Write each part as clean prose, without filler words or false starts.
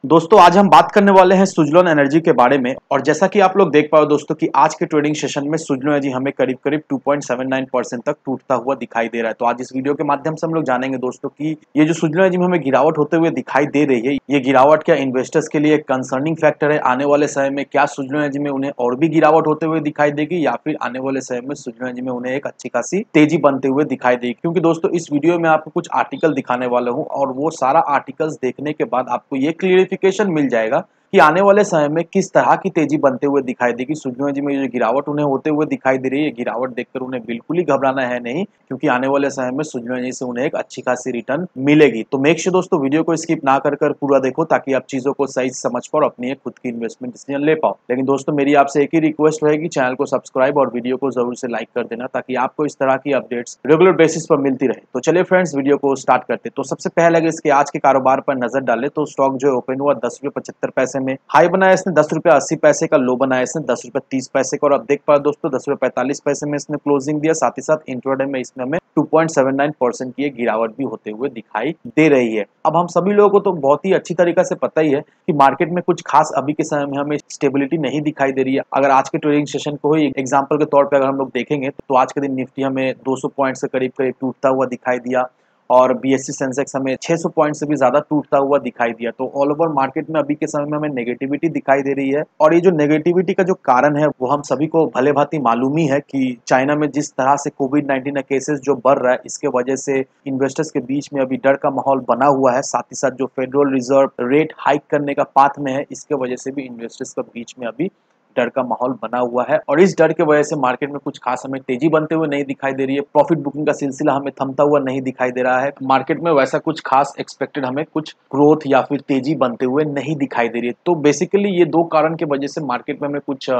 दोस्तों आज हम बात करने वाले हैं सुजलोन एनर्जी के बारे में। और जैसा कि आप लोग देख पाओ दोस्तों कि आज के ट्रेडिंग सेशन में सुजलोन एनर्जी हमें करीब करीब 2.79% तक टूटता हुआ दिखाई दे रहा है। तो आज इस वीडियो के माध्यम से हम लोग जानेंगे दोस्तों कि ये जो सुजलोन एनर्जी में हमें गिरावट होते हुए दिखाई दे रही है, ये गिरावट क्या इन्वेस्टर्स के लिए एक कंसर्निंग फैक्टर है? आने वाले समय में क्या सुजलोन एनर्जी में उन्हें और भी गिरावट होते हुए दिखाई देगी, या फिर आने वाले समय में सुजलोन एनर्जी में उन्हें एक अच्छी खासी तेजी बनते हुए दिखाई देगी? क्योंकि दोस्तों इस वीडियो में आपको कुछ आर्टिकल दिखाने वाला हूँ और वो सारा आर्टिकल्स देखने के बाद आपको ये क्लियरिफिकेशन मिल जाएगा कि आने वाले समय में किस तरह की तेजी बनते हुए दिखाई देगी। सुजलोन एनर्जी में जो गिरावट उन्हें होते हुए दिखाई दे रही है, गिरावट देखकर उन्हें बिल्कुल ही घबराना है नहीं, क्योंकि आने वाले समय में सुजलोन एनर्जी से उन्हें एक अच्छी खासी रिटर्न मिलेगी। तो मेक श्योर दोस्तों वीडियो को स्किप ना कर पूरा देखो, ताकि आप चीजों को सही समझ पाओ और अपनी एक खुद की इन्वेस्टमेंट डिसीजन ले पाओ। लेकिन दोस्तों मेरी आपसे एक ही रिक्वेस्ट रहेगी, चैनल को सब्सक्राइब और वीडियो को जरूर से लाइक कर देना, ताकि आपको इस तरह की अपडेट्स रेगुलर बेसिस पर मिलती रहे। तो चलिए फ्रेंड्स वीडियो को स्टार्ट करते। तो सबसे पहले अगर इसके आज के कारोबार पर नजर डाले तो स्टॉक जो ओपन हुआ 10 रुपये 75 पैसे में, हाई बनाया इसने 10 रुपये 80 पैसे का, लो बनाया इसने 10 रुपये 30 पैसे का। और अब देख पाओ दोस्तों 10 रुपये 45 पैसे में इसने क्लोजिंग दिया। साथ ही साथ इंट्राडे में इसमें हमें 2.79% की गिरावट भी होते हुए दिखाई दे रही है। अब हम सभी लोगों को तो बहुत ही अच्छी तरीके से पता ही है कि मार्केट में कुछ खास अभी के समय में हमें स्टेबिलिटी नहीं दिखाई दे रही है। अगर आज के ट्रेडिंग सेशन को ही एग्जांपल के तौर पे अगर हम लोग देखेंगे तो आज के दिन निफ्टी हमें 200 पॉइंट से करीब करीब टूटता हुआ दिखाई दिया, और बीएससी सेंसेक्स हमें 600 पॉइंट से भी ज्यादा टूटता हुआ दिखाई दिया। तो ऑल ओवर मार्केट में अभी के समय में हमें नेगेटिविटी दिखाई दे रही है। और ये जो नेगेटिविटी का जो कारण है वो हम सभी को भले भांति मालूम ही है कि चाइना में जिस तरह से कोविड-19 का केसेस जो बढ़ रहा है, इसके वजह से इन्वेस्टर्स के बीच में अभी डर का माहौल बना हुआ है। साथ ही साथ जो फेडरल रिजर्व रेट हाइक करने का पाथ में है, इसके वजह से भी इन्वेस्टर्स के बीच में अभी डर का माहौल बना हुआ है। और इस डर के वजह से मार्केट में कुछ खास हमें तेजी बनते हुए नहीं दिखाई दे रही है। प्रॉफिट बुकिंग का सिलसिला हमें थमता हुआ नहीं दिखाई दे रहा है। मार्केट में वैसा कुछ खास एक्सपेक्टेड हमें कुछ ग्रोथ या फिर तेजी बनते हुए नहीं दिखाई दे रही है। तो बेसिकली ये दो कारण की वजह से मार्केट में हमें कुछ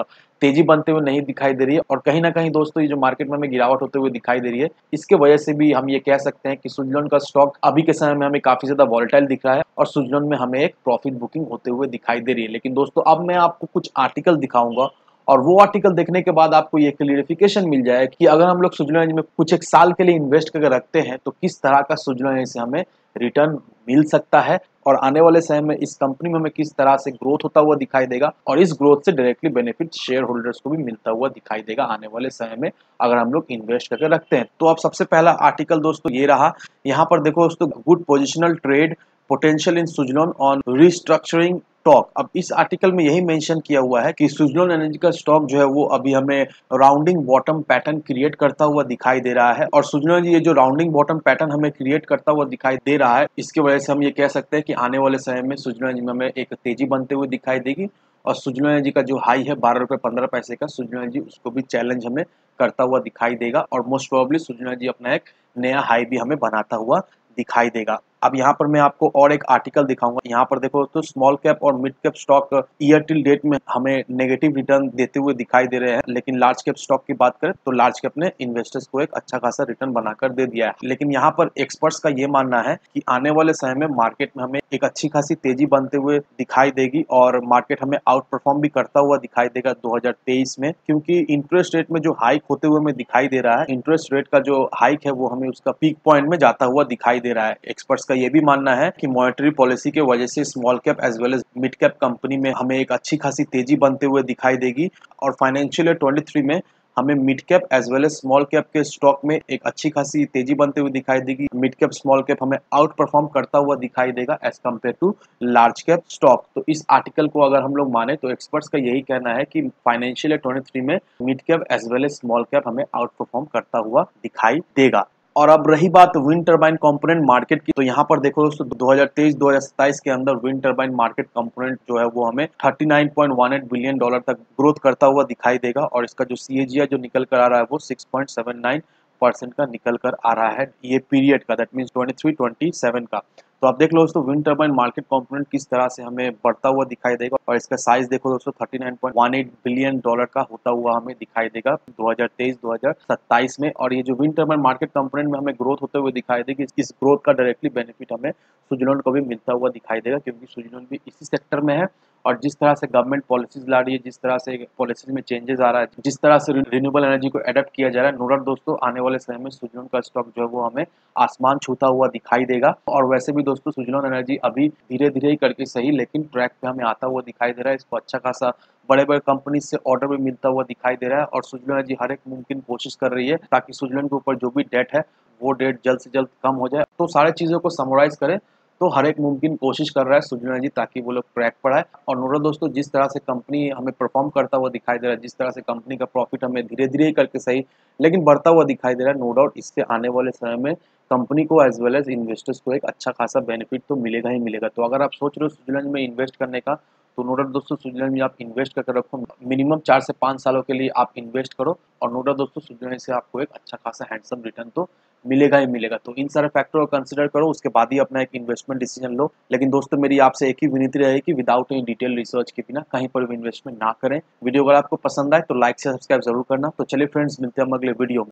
तेजी बनते हुए नहीं दिखाई दे रही है। और कहीं ना कहीं दोस्तों ये जो मार्केट में हमें गिरावट होते हुए दिखाई दे रही है, इसके वजह से भी हम ये कह सकते हैं कि सुजलोन का स्टॉक अभी के समय में हमें काफी ज्यादा वॉलेटाइल दिख रहा है और सुजलोन में हमें एक प्रॉफिट बुकिंग होते हुए दिखाई दे रही है। लेकिन दोस्तों अब मैं आपको कुछ आर्टिकल दिखाऊंगा और वो आर्टिकल देखने के बाद आपको ये क्लियरिफिकेशन मिल जाए कि अगर हम लोग सुजलोन एनर्जी में कुछ एक साल के लिए इन्वेस्ट करके रखते हैं तो किस तरह का सुजलोन एनर्जी से हमें रिटर्न मिल सकता है, और आने वाले समय में इस कंपनी में हमें किस तरह से ग्रोथ होता हुआ दिखाई देगा, और इस ग्रोथ से डायरेक्टली बेनिफिट शेयर होल्डर्स को भी मिलता हुआ दिखाई देगा आने वाले समय में, अगर हम लोग इन्वेस्ट करके रखते हैं। तो अब सबसे पहला आर्टिकल दोस्तों ये रहा। यहाँ पर देखो दोस्तों, good positional trade potential in Suzlon on restructuring talk. अब इस आर्टिकल में यही मेंशन किया हुआ है कि सुजलोन एनर्जी का स्टॉक जो है वो अभी हमें राउंडिंग बॉटम पैटर्न क्रिएट करता हुआ दिखाई दे रहा है। और सुजलोन एनर्जी ये जो राउंडिंग बॉटम पैटर्न हमें क्रिएट करता हुआ दिखाई दे रहा है, इसकी वजह से हम ये कह सकते हैं कि आने वाले समय में सुजलोन एनर्जी में हमें एक तेजी बनते हुए दिखाई देगी। और सुजलोन एनर्जी का जो हाई है 12 रुपये 15 पैसे का, सुजलोन एनर्जी उसको भी चैलेंज हमें करता हुआ दिखाई देगा, और मोस्ट प्रोबेबली सुजलोन एनर्जी अपना एक नया हाई भी हमें बनाता हुआ दिखाई देगा। अब यहाँ पर मैं आपको और एक आर्टिकल दिखाऊंगा। यहाँ पर देखो तो स्मॉल कैप और mid cap stock year till date में हमें नेगेटिव रिटर्न देते हुए दिखाई दे रहे हैं, लेकिन लार्ज कैप स्टॉक की बात करें तो लार्ज कैप ने इन्वेस्टर्स को एक अच्छा खासा रिटर्न बनाकर दे दिया है। लेकिन यहाँ पर एक्सपर्ट्स का ये मानना है कि आने वाले समय में मार्केट में हमें एक अच्छी खासी तेजी बनते हुए दिखाई देगी, और मार्केट हमें आउट परफॉर्म भी करता हुआ दिखाई देगा 2023 में, क्योंकि इंटरेस्ट रेट में जो हाइक होते हुए हमें दिखाई दे रहा है, इंटरेस्ट रेट का जो हाइक है वो हमें उसका पीक पॉइंट में जाता हुआ दिखाई दे रहा है। एक्सपर्ट्स का ये भी मानना है कि मॉनेटरी पॉलिसी के वजह से small cap as well as mid cap company में हमें एक अच्छी खासी तेजी बनते हुए दिखाई देगी, और फाइनेंशियल ईयर 23 में हमें mid cap as well as small cap के स्टॉक में एक अच्छी खासी तेजी बनते हुए दिखाई देगी। मिड कैप स्मॉल कैप हमें आउट परफॉर्म करता हुआ दिखाई देगा as compare to large cap stock. तो इस आर्टिकल को अगर हम लोग माने तो एक्सपर्ट्स का यही कहना है कि फाइनेंशियल ईयर 23 में mid cap as well as small cap हमें आउट परफॉर्म करता हुआ दिखाई देगा। और अब रही बात विंड टरबाइन कंपोनेंट मार्केट की, तो यहाँ पर देखो दोस्तों 2023-2027 के अंदर विंड टरबाइन मार्केट कंपोनेंट जो है वो हमें $39.18 बिलियन तक ग्रोथ करता हुआ दिखाई देगा, और इसका जो CAGR जो निकल कर आ रहा है वो 6.79% का निकल कर आ रहा है ये पीरियड का, दैट मीन्स 23-27 का। तो आप देख लो दोस्तों विंड टरबाइन मार्केट कंपोनेंट किस तरह से हमें बढ़ता हुआ दिखाई देगा, और इसका साइज देखो दोस्तों $39.18 बिलियन का होता हुआ हमें दिखाई देगा 2023-2027 में। और ये जो विंड टरबाइन मार्केट कंपोनेंट में हमें ग्रोथ होते हुए दिखाई देगी, इस ग्रोथ का डायरेक्टली बेनिफिट हमें सुजलोन को भी मिलता हुआ दिखाई देगा, क्योंकि सुजलोन भी इसी सेक्टर में है और जिस तरह से गवर्नमेंट पॉलिसीज ला रही है, जिस तरह से पॉलिसीज में चेंजेस आ रहा है, जिस तरह से रिन्यूएबल एनर्जी को अडॉप्ट किया जा रहा है, नो डाउट दोस्तों आने वाले समय में सुजलोन का स्टॉक जो है वो हमें आसमान छूता हुआ दिखाई देगा। और वैसे भी दोस्तों सुजलोन एनर्जी अभी धीरे-धीरे ही करके सही लेकिन ट्रैक पे हमें आता हुआ दिखाई दे रहा है। इसको अच्छा खासा बड़े-बड़े कंपनी से ऑर्डर भी मिलता हुआ दिखाई दे रहा है और सुजलोन एनर्जी हर एक मुमकिन कोशिश कर रही है ताकि सुजलोन के ऊपर जो भी डेट है वो डेट जल्द से जल्द कम हो जाए। तो सारी चीज़ों को समराइज़ करें तो हर एक मुमकिन कोशिश कर रहा है सुजलोन एनर्जी ताकि वो लोग ट्रैक पर आए। और नो डाउट दोस्तों जिस तरह से कंपनी हमें परफॉर्म करता हुआ दिखाई दे रहा है, जिस तरह से कंपनी का प्रॉफिट हमें धीरे-धीरे ही करके सही लेकिन बढ़ता हुआ दिखाई दे रहा है, नो डाउट इससे आने वाले समय में कंपनी को एज़ वेल एज़ इन्वेस्टर्स को एक अच्छा खासा बेनिफिट तो मिलेगा ही मिलेगा। तो अगर आप सोच रहे हो सुजलोन में इन्वेस्ट करने का, तो नो डाउट दोस्तों सुजलोन में आप इन्वेस्ट करके रखो। मिनिमम 4 से 5 सालों के लिए आप इन्वेस्ट करो और नो डाउट दोस्तों सुजलोन से आपको एक अच्छा खासा हैंडसम रिटर्न तो मिलेगा ही मिलेगा। तो इन सारे फैक्टर को कंसीडर करो, उसके बाद ही अपना एक इन्वेस्टमेंट डिसीजन लो। लेकिन दोस्तों मेरी आपसे एक ही विनती रहेगी कि विदाउट एनी डिटेल रिसर्च के बिना कहीं पर भी इन्वेस्टमेंट ना करें। वीडियो अगर आपको पसंद आए तो लाइक से सब्सक्राइब जरूर करना। तो चलिए फ्रेंड्स मिलते हैं हम अगले वीडियो में।